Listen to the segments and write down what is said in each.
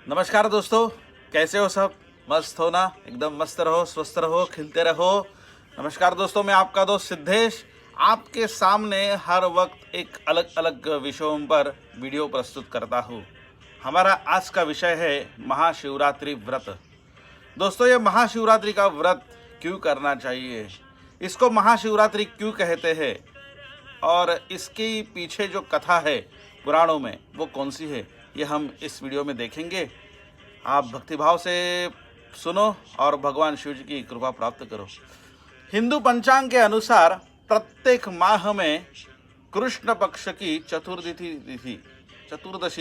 नमस्कार दोस्तों, कैसे हो सब? मस्त हो ना? एकदम मस्त रहो, स्वस्थ रहो, खिलते रहो। नमस्कार दोस्तों, मैं आपका दोस्त सिद्धेश आपके सामने हर वक्त एक अलग अलग विषयों पर वीडियो प्रस्तुत करता हूँ। हमारा आज का विषय है महाशिवरात्रि व्रत। दोस्तों, ये महाशिवरात्रि का व्रत क्यों करना चाहिए, इसको महाशिवरात्रि क्यों कहते हैं और इसके पीछे जो कथा है पुराणों में वो कौन सी है, ये हम इस वीडियो में देखेंगे। आप भक्तिभाव से सुनो और भगवान शिव जी की कृपा प्राप्त करो। हिंदू पंचांग के अनुसार प्रत्येक माह में कृष्ण पक्ष की चतुर्दशी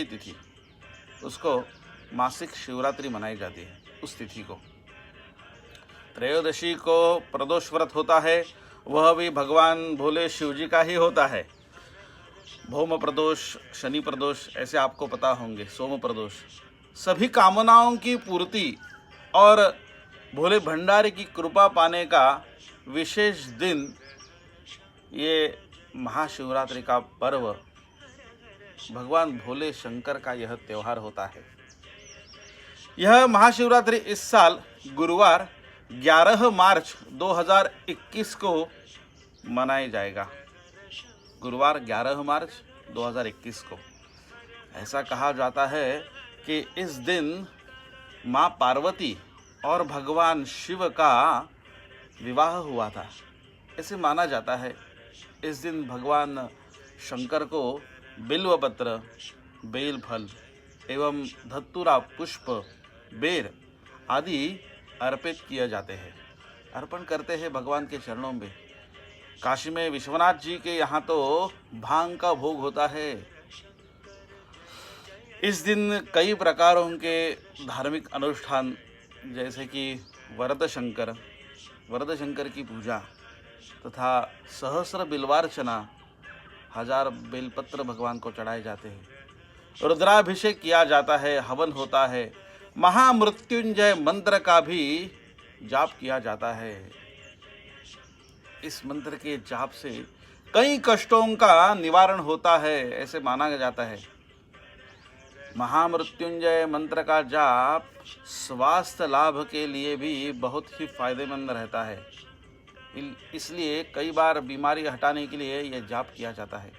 तिथि उसको मासिक शिवरात्रि मनाई जाती है। उस तिथि को त्रयोदशी को प्रदोष व्रत होता है, वह भी भगवान भोले शिव जी का ही होता है। भौम प्रदोष, शनि प्रदोष ऐसे आपको पता होंगे, सोम प्रदोष। सभी कामनाओं की पूर्ति और भोले भंडारी की कृपा पाने का विशेष दिन ये महाशिवरात्रि का पर्व, भगवान भोले शंकर का यह त्यौहार होता है। यह महाशिवरात्रि इस साल गुरुवार 11 मार्च 2021 को मनाया जाएगा। गुरुवार 11 मार्च 2021 को। ऐसा कहा जाता है कि इस दिन माँ पार्वती और भगवान शिव का विवाह हुआ था, ऐसे माना जाता है। इस दिन भगवान शंकर को बिल्वपत्र, बेल फल एवं धतूरा, पुष्प, बेर आदि अर्पित किए जाते हैं, अर्पण करते हैं भगवान के चरणों में। काशी में विश्वनाथ जी के यहाँ तो भांग का भोग होता है। इस दिन कई प्रकारों के धार्मिक अनुष्ठान जैसे कि वरद शंकर की पूजा तथा सहस्र बिल्वार्चना, 1000 बेलपत्र भगवान को चढ़ाए जाते हैं। रुद्राभिषेक किया जाता है, हवन होता है। महामृत्युंजय मंत्र का भी जाप किया जाता है। इस मंत्र के जाप से कई कष्टों का निवारण होता है, ऐसे माना जाता है। महामृत्युंजय मंत्र का जाप स्वास्थ्य लाभ के लिए भी बहुत ही फायदेमंद रहता है। इसलिए कई बार बीमारी हटाने के लिए यह जाप किया जाता है।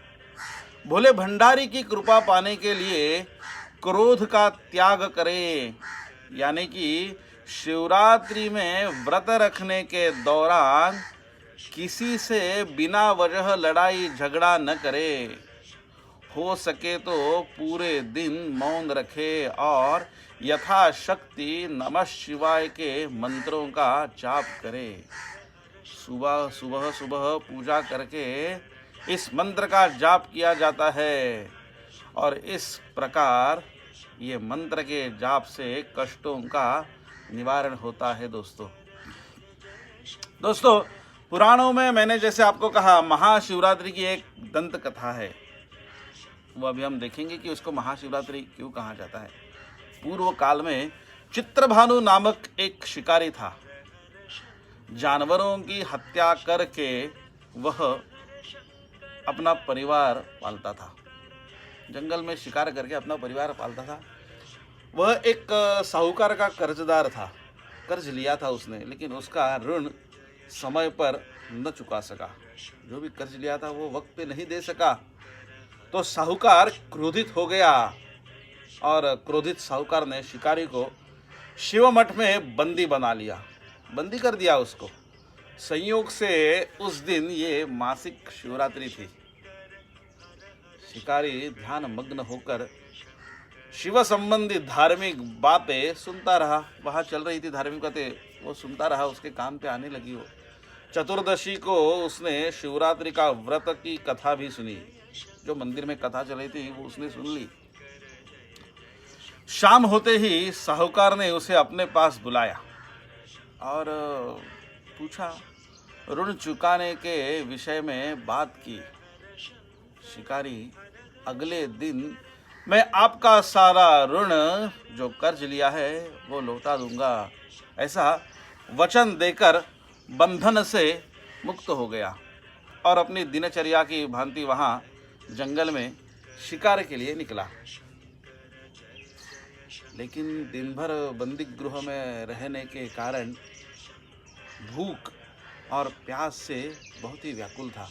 भोले भंडारी की कृपा पाने के लिए क्रोध का त्याग करें, यानी कि शिवरात्रि में व्रत रखने के दौरान किसी से बिना वजह लड़ाई झगड़ा न करे। हो सके तो पूरे दिन मौन रखे और यथाशक्ति नमः शिवाय के मंत्रों का जाप करे। सुबह पूजा करके इस मंत्र का जाप किया जाता है और इस प्रकार ये मंत्र के जाप से कष्टों का निवारण होता है। दोस्तों, पुराणों में मैंने जैसे आपको कहा, महाशिवरात्रि की एक दंत कथा है, वो अभी हम देखेंगे कि उसको महाशिवरात्रि क्यों कहा जाता है। पूर्व काल में चित्रभानु नामक एक शिकारी था। जानवरों की हत्या करके वह अपना परिवार पालता था। जंगल में शिकार करके अपना परिवार पालता था। वह एक साहूकार का कर्जदार था। कर्ज लिया था उसने, लेकिन उसका ऋण समय पर न चुका सका। जो भी कर्ज लिया था वो वक्त पे नहीं दे सका, तो साहूकार क्रोधित हो गया और क्रोधित साहूकार ने शिकारी को शिव मठ में बंदी बना लिया, बंदी कर दिया उसको। संयोग से उस दिन ये मासिक शिवरात्रि थी। शिकारी ध्यान मग्न होकर शिव संबंधी धार्मिक बातें सुनता रहा। वहाँ चल रही थी धार्मिक बातें, वो सुनता रहा, उसके कान पे आने लगी वो। चतुर्दशी को उसने शिवरात्रि का व्रत की कथा भी सुनी। जो मंदिर में कथा चल रही थी वो उसने सुन ली। शाम होते ही साहूकार ने उसे अपने पास बुलाया और पूछा, ऋण चुकाने के विषय में बात की। शिकारी, अगले दिन मैं आपका सारा ऋण जो कर्ज लिया है वो लौटा दूंगा, ऐसा वचन देकर बंधन से मुक्त हो गया और अपनी दिनचर्या की भांति वहाँ जंगल में शिकार के लिए निकला। लेकिन दिन भर बंदी गृह में रहने के कारण भूख और प्यास से बहुत ही व्याकुल था।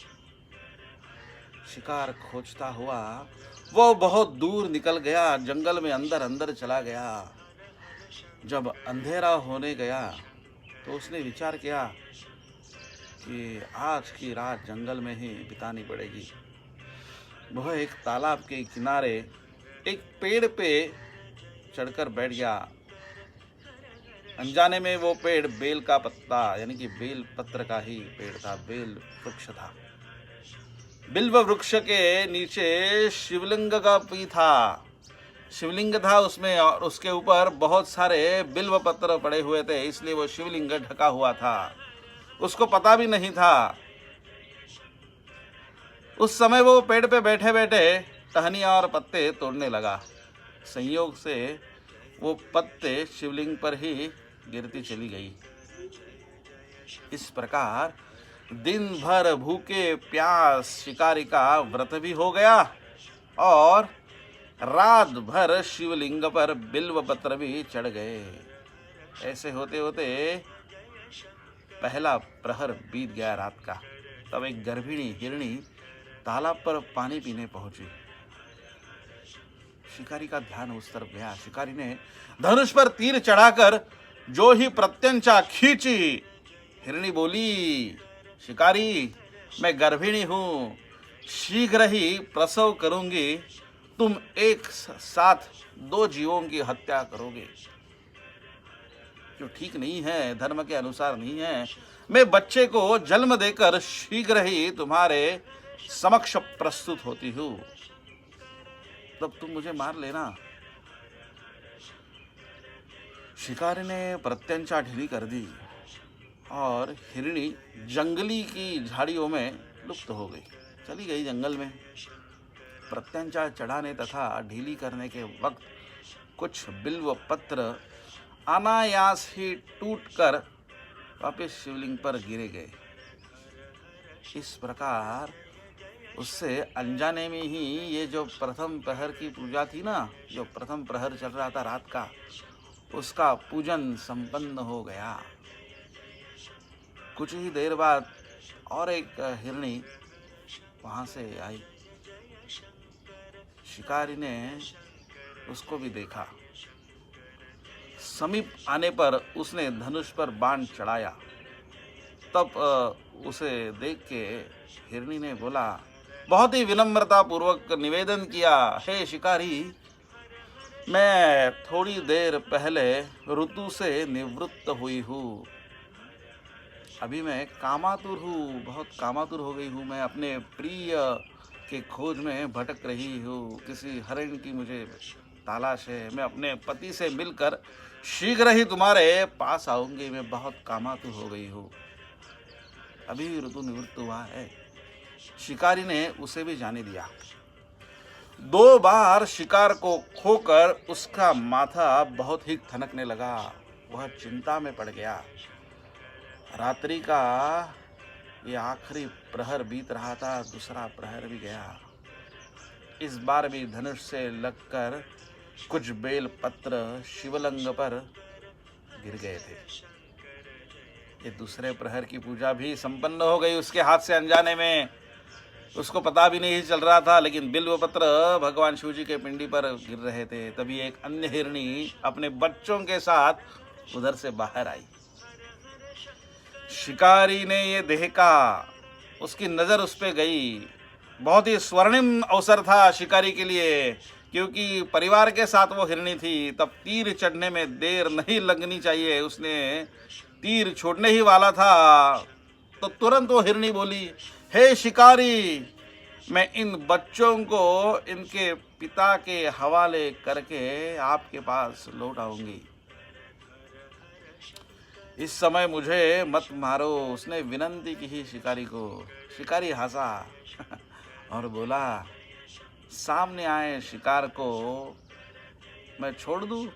शिकार खोजता हुआ वो बहुत दूर निकल गया, जंगल में अंदर अंदर चला गया। जब अंधेरा होने गया तो उसने विचार किया कि आज की रात जंगल में ही बितानी पड़ेगी। वह एक तालाब के किनारे एक पेड़ पे चढ़कर बैठ गया। अनजाने में वो पेड़ बेल का पत्ता यानी कि बेल पत्र का ही पेड़ था, बेल वृक्ष था। बिल्व वृक्ष के नीचे शिवलिंग का पी था, शिवलिंग था उसमें, और उसके ऊपर बहुत सारे बिल्व पत्र पड़े हुए थे, इसलिए वो शिवलिंग ढका हुआ था। उसको पता भी नहीं था। उस समय वो पेड़ पे बैठे बैठे टहनियाँ और पत्ते तोड़ने लगा। संयोग से वो पत्ते शिवलिंग पर ही गिरती चली गई। इस प्रकार दिन भर भूखे प्यास शिकारी का व्रत भी हो गया और रात भर शिवलिंग पर बिल्व पत्र भी चढ़ गए। ऐसे होते होते पहला प्रहर बीत गया रात का। तब एक गर्भिणी हिरणी तालाब पर पानी पीने पहुंची। शिकारी का ध्यान उस तरफ गया। शिकारी ने धनुष पर तीर चढ़ाकर जो ही प्रत्यंचा खींची। हिरणी बोली, शिकारी, मैं गर्भिणी हूं, शीघ्र ही प्रसव करूंगी, तुम एक साथ 2 जीवों की हत्या करोगे, जो ठीक नहीं है, धर्म के अनुसार नहीं है। मैं बच्चे को जन्म देकर शीघ्र ही तुम्हारे समक्ष प्रस्तुत होती हूं, तब तुम मुझे मार लेना। शिकारी ने प्रत्यंचा ढीली कर दी और हिरणी जंगली की झाड़ियों में लुप्त हो गई, चली गई जंगल में। प्रत्यंचा चढ़ाने तथा ढीली करने के वक्त कुछ बिल्व पत्र अनायास ही टूटकर वापस शिवलिंग पर गिरे गए। इस प्रकार उससे अनजाने में ही ये जो प्रथम प्रहर की पूजा थी ना, जो प्रथम प्रहर चल रहा था रात का, उसका पूजन संपन्न हो गया। कुछ ही देर बाद और एक हिरणी वहां से आई। शिकारी ने उसको भी देखा। समीप आने पर उसने धनुष पर बाण चढ़ाया। तब उसे देख के हिरणी ने बोला, बहुत ही विनम्रता पूर्वक निवेदन किया, हे शिकारी, मैं थोड़ी देर पहले ऋतु से निवृत्त हुई हूँ। अभी मैं कामातुर हूँ, बहुत कामातुर हो गई हूँ। मैं अपने प्रिय के खोज में भटक रही हूँ। किसी हरिण की मुझे तलाश है। मैं अपने पति से मिलकर शीघ्र ही तुम्हारे पास आऊंगी। मैं बहुत कामातुर हो गई हूँ। अभी ऋतु निवृत्त हुआ है। शिकारी ने उसे भी जाने दिया। 2 बार शिकार को खोकर उसका माथा बहुत ही ठनकने लगा। वह चिंता में पड़ गया। रात्रि का ये आखिरी प्रहर बीत रहा था, दूसरा प्रहर भी गया। इस बार भी धनुष से लगकर कुछ बेल पत्र शिवलिंग पर गिर गए थे। ये दूसरे प्रहर की पूजा भी संपन्न हो गई उसके हाथ से अनजाने में। उसको पता भी नहीं चल रहा था, लेकिन बिल्व पत्र भगवान शिव जी के पिंडी पर गिर रहे थे। तभी एक अन्य हिरणी अपने बच्चों के साथ उधर से बाहर आई। शिकारी ने ये देखा, उसकी नजर उस पे गई। बहुत ही स्वर्णिम अवसर था शिकारी के लिए, क्योंकि परिवार के साथ वो हिरणी थी। तब तीर चढ़ने में देर नहीं लगनी चाहिए। उसने तीर छोड़ने ही वाला था तो तुरंत वो हिरणी बोली, हे शिकारी, मैं इन बच्चों को इनके पिता के हवाले करके आपके पास लौट आऊंगी। इस समय मुझे मत मारो। उसने विनंती की ही शिकारी को। शिकारी हंसा और बोला, सामने आए शिकार को मैं छोड़ दूं?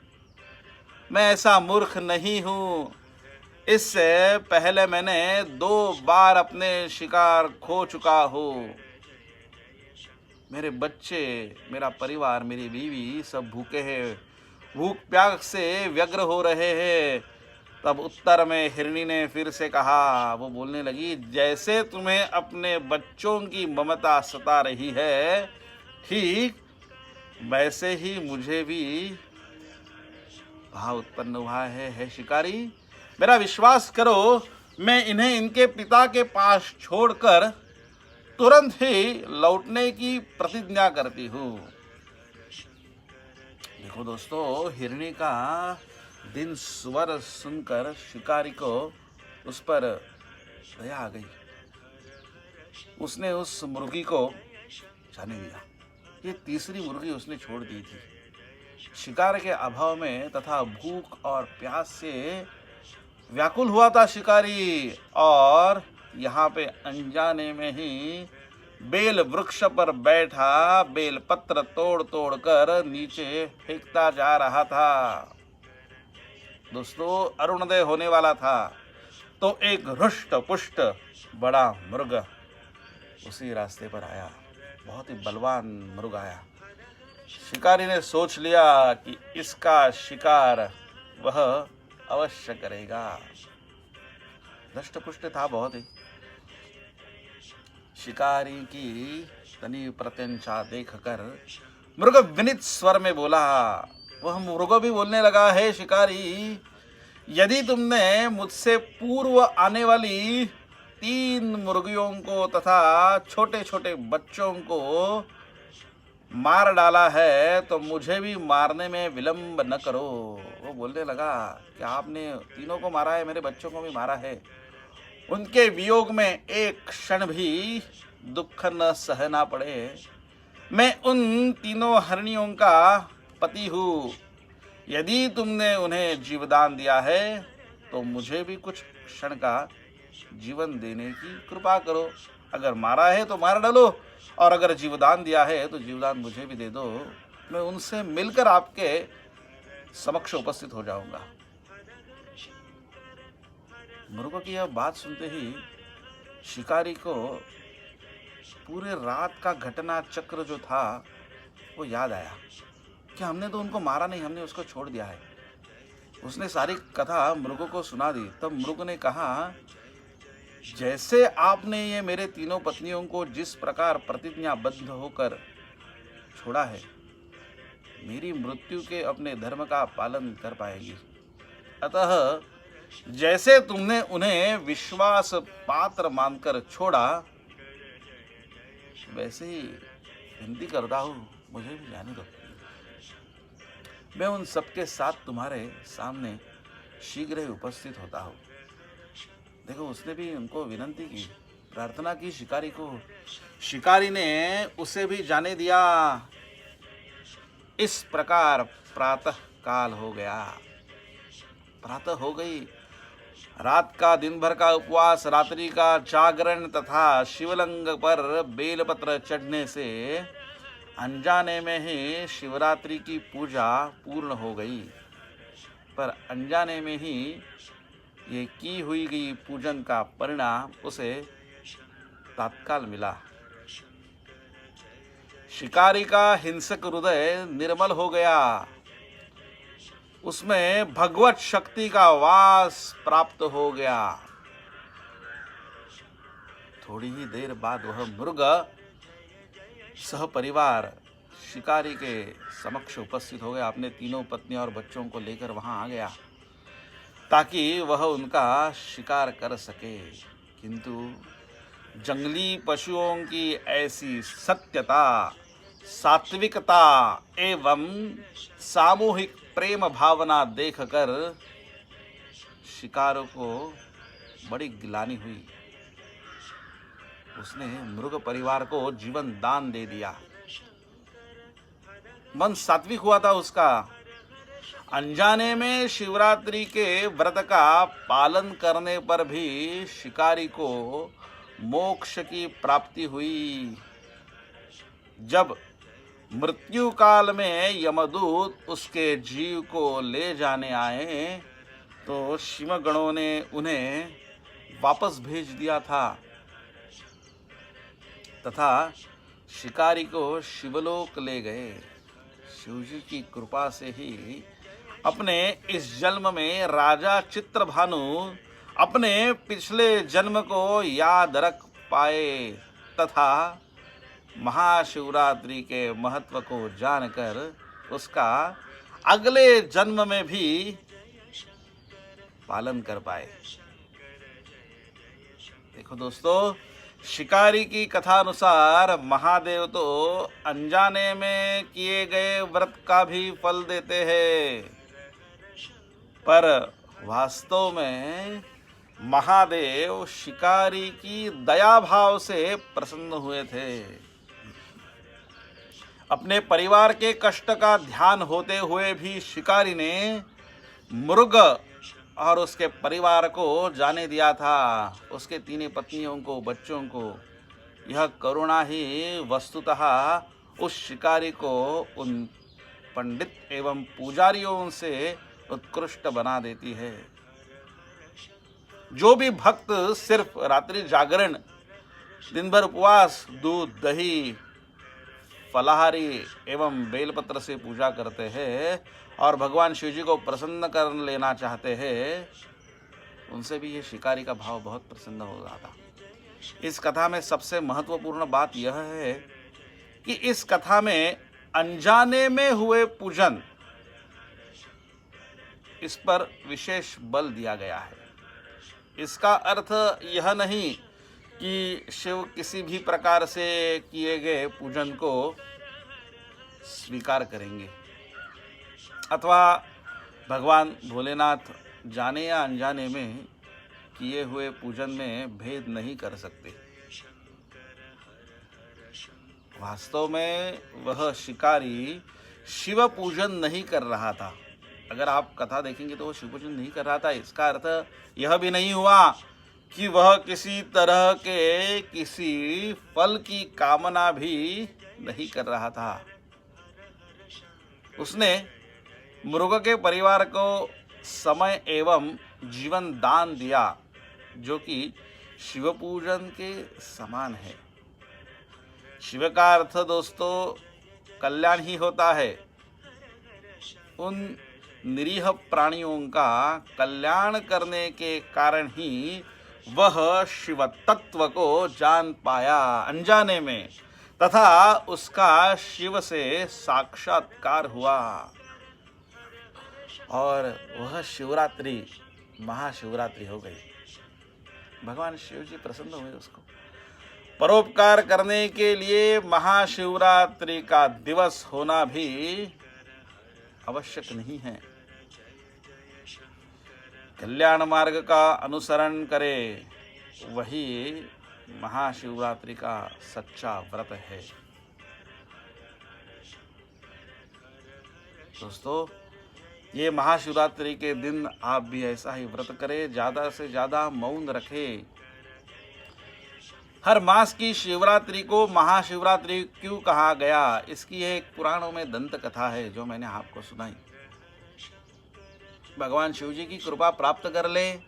मैं ऐसा मूर्ख नहीं हूं। इससे पहले मैंने 2 बार अपने शिकार खो चुका हूं। मेरे बच्चे, मेरा परिवार, मेरी बीवी सब भूखे हैं भूख प्यास से व्यग्र हो रहे हैं। तब उत्तर में हिरणी ने फिर से कहा, वो बोलने लगी, जैसे तुम्हें अपने बच्चों की ममता सता रही है, ठीक वैसे ही मुझे भी भाव उत्पन्न हुआ है शिकारी। मेरा विश्वास करो, मैं इन्हें इनके पिता के पास छोड़कर तुरंत ही लौटने की प्रतिज्ञा करती हूँ। देखो दोस्तों, हिरणी का दिन स्वर सुनकर शिकारी को उस पर दया आ गई। उसने उस मुर्गी को जाने दिया। ये तीसरी मुर्गी उसने छोड़ दी थी। शिकार के अभाव में तथा भूख और प्यास से व्याकुल हुआ था शिकारी, और यहाँ पे अनजाने में ही बेल वृक्ष पर बैठा बेल पत्र तोड़ तोड़ कर नीचे फेंकता जा रहा था। दोस्तों, अरुणोदय होने वाला था तो एक हृष्ट पुष्ट बड़ा मृग उसी रास्ते पर आया। बहुत ही बलवान मृग आया। शिकारी ने सोच लिया कि इसका शिकार वह अवश्य करेगा। दष्ट पुष्ट था बहुत ही। शिकारी की तनी प्रत्यंचा देखकर मृग विनीत स्वर में बोला, वह मृग भी बोलने लगा, है शिकारी, यदि तुमने मुझसे पूर्व आने वाली 3 मुर्गियों को तथा छोटे छोटे बच्चों को मार डाला है तो मुझे भी मारने में विलंब न करो। वो बोलने लगा कि आपने तीनों को मारा है, मेरे बच्चों को भी मारा है। उनके वियोग में एक क्षण भी दुख न सहना पड़े। मैं उन तीनों हरणियों का पति हूँ। यदि तुमने उन्हें जीवदान दिया है तो मुझे भी कुछ क्षण का जीवन देने की कृपा करो। अगर मारा है तो मार डालो, और अगर जीवदान दिया है तो जीवदान मुझे भी दे दो। मैं उनसे मिलकर आपके समक्ष उपस्थित हो जाऊंगा। मृग की यह बात सुनते ही शिकारी को पूरे रात का घटना चक्र जो था वो याद आया कि हमने तो उनको मारा नहीं, हमने उसको छोड़ दिया है। उसने सारी कथा मृग को सुना दी। तब मृग ने कहा, जैसे आपने ये मेरे तीनों पत्नियों को जिस प्रकार प्रतिज्ञाबद्ध होकर छोड़ा है, मेरी मृत्यु के अपने धर्म का पालन कर पाएगी। अतः जैसे तुमने उन्हें विश्वास पात्र मानकर छोड़ा, वैसे ही विनती करता हूँ, मुझे भी जाने दो। मैं उन सबके साथ तुम्हारे सामने शीघ्र ही उपस्थित होता हूँ। देखो, उसने भी उनको विनती की, प्रार्थना की शिकारी को। शिकारी ने उसे भी जाने दिया। इस प्रकार प्रातः काल हो गया। प्रातः हो गई। रात का दिन भर का उपवास, रात्रि का जागरण तथा शिवलिंग पर बेलपत्र चढ़ने से अनजाने में ही शिवरात्रि की पूजा पूर्ण हो गई। पर अनजाने में ही ये की हुई गई पूजन का परिणाम उसे तत्काल मिला। शिकारी का हिंसक हृदय निर्मल हो गया। उसमें भगवत शक्ति का वास प्राप्त हो गया। थोड़ी ही देर बाद वह मृग सहपरिवार शिकारी के समक्ष उपस्थित हो गया। अपने तीनों पत्नी और बच्चों को लेकर वहां आ गया ताकि वह उनका शिकार कर सके। किंतु जंगली पशुओं की ऐसी सत्यता, सात्विकता एवं सामूहिक प्रेम भावना देखकर शिकारों को बड़ी गिलानी हुई। उसने मृग परिवार को जीवन दान दे दिया। मन सात्विक हुआ था उसका। अनजाने में शिवरात्रि के व्रत का पालन करने पर भी शिकारी को मोक्ष की प्राप्ति हुई। जब मृत्यु काल में यमदूत उसके जीव को ले जाने आए तो शिवगणों ने उन्हें वापस भेज दिया था तथा शिकारी को शिवलोक ले गए। शिवजी की कृपा से ही अपने इस जन्म में राजा चित्रभानु अपने पिछले जन्म को याद रख पाए तथा महाशिवरात्रि के महत्व को जानकर उसका अगले जन्म में भी पालन कर पाए। देखो दोस्तों, शिकारी की कथा अनुसार महादेव तो अनजाने में किए गए व्रत का भी फल देते हैं, पर वास्तव में महादेव शिकारी की दया भाव से प्रसन्न हुए थे। अपने परिवार के कष्ट का ध्यान होते हुए भी शिकारी ने मृग और उसके परिवार को जाने दिया था, उसके तीनों पत्नियों को, बच्चों को। यह करुणा ही वस्तुतः उस शिकारी को उन पंडित एवं पुजारियों से उत्कृष्ट बना देती है। जो भी भक्त सिर्फ रात्रि जागरण, दिन भर उपवास, दूध, दही, फलाहारी एवं बेलपत्र से पूजा करते हैं और भगवान शिव जी को प्रसन्न कर लेना चाहते हैं, उनसे भी ये शिकारी का भाव बहुत प्रसन्न हो रहा था। इस कथा में सबसे महत्वपूर्ण बात यह है कि इस कथा में अनजाने में हुए पूजन, इस पर विशेष बल दिया गया है। इसका अर्थ यह नहीं कि शिव किसी भी प्रकार से किए गए पूजन को स्वीकार करेंगे अथवा भगवान भोलेनाथ जाने या अनजाने में किए हुए पूजन में भेद नहीं कर सकते। वास्तव में वह शिकारी शिव पूजन नहीं कर रहा था। अगर आप कथा देखेंगे तो वो शिव पूजन नहीं कर रहा था। इसका अर्थ यह भी नहीं हुआ कि वह किसी तरह के किसी फल की कामना भी नहीं कर रहा था। उसने मृग के परिवार को समय एवं जीवन दान दिया, जो कि शिव पूजन के समान है। शिव का अर्थ दोस्तों कल्याण ही होता है। उन निरीह प्राणियों का कल्याण करने के कारण ही वह शिव तत्व को जान पाया अनजाने में, तथा उसका शिव से साक्षात्कार हुआ और वह शिवरात्रि महाशिवरात्रि हो गई। भगवान शिव जी प्रसन्न हुए उसको। परोपकार करने के लिए महाशिवरात्रि का दिवस होना भी आवश्यक नहीं है। कल्याण मार्ग का अनुसरण करे, वही महाशिवरात्रि का सच्चा व्रत है। दोस्तों, ये महाशिवरात्रि के दिन आप भी ऐसा ही व्रत करें, ज़्यादा से ज़्यादा मौन रखें। हर मास की शिवरात्रि को महाशिवरात्रि क्यों कहा गया, इसकी एक पुराणों में दंत कथा है जो मैंने आपको सुनाई। भगवान शिव जी की कृपा प्राप्त कर ले,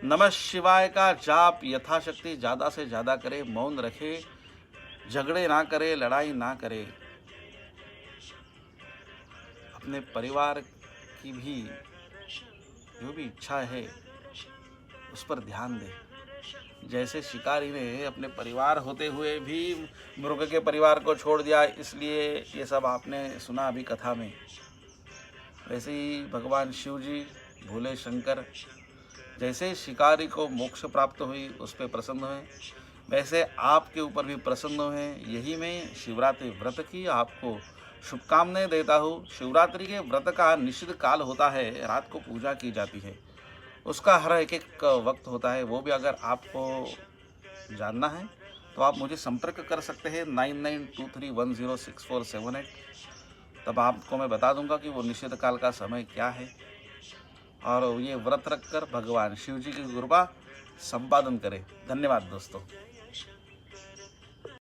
नमः शिवाय का जाप यथाशक्ति ज़्यादा से ज़्यादा करे, मौन रखे, झगड़े ना करे, लड़ाई ना करे। अपने परिवार की भी जो भी इच्छा है उस पर ध्यान दे। जैसे शिकारी ने अपने परिवार होते हुए भी मृग के परिवार को छोड़ दिया, इसलिए ये सब आपने सुना अभी कथा में। वैसे ही भगवान शिव जी, भोले शंकर, जैसे शिकारी को मोक्ष प्राप्त हुई उस पर प्रसन्न हुए, वैसे आपके ऊपर भी प्रसन्न हुए। यही मैं शिवरात्रि व्रत की आपको शुभकामनाएं देता हूँ। शिवरात्रि के व्रत का निश्चित काल होता है, रात को पूजा की जाती है, उसका हर एक वक्त होता है। वो भी अगर आपको जानना है तो आप मुझे संपर्क कर सकते हैं 9923106478। तब आपको मैं बता दूंगा कि वो निश्चित काल का समय क्या है, और ये व्रत रखकर भगवान शिव जी की कृपा संपादन करें। धन्यवाद दोस्तों।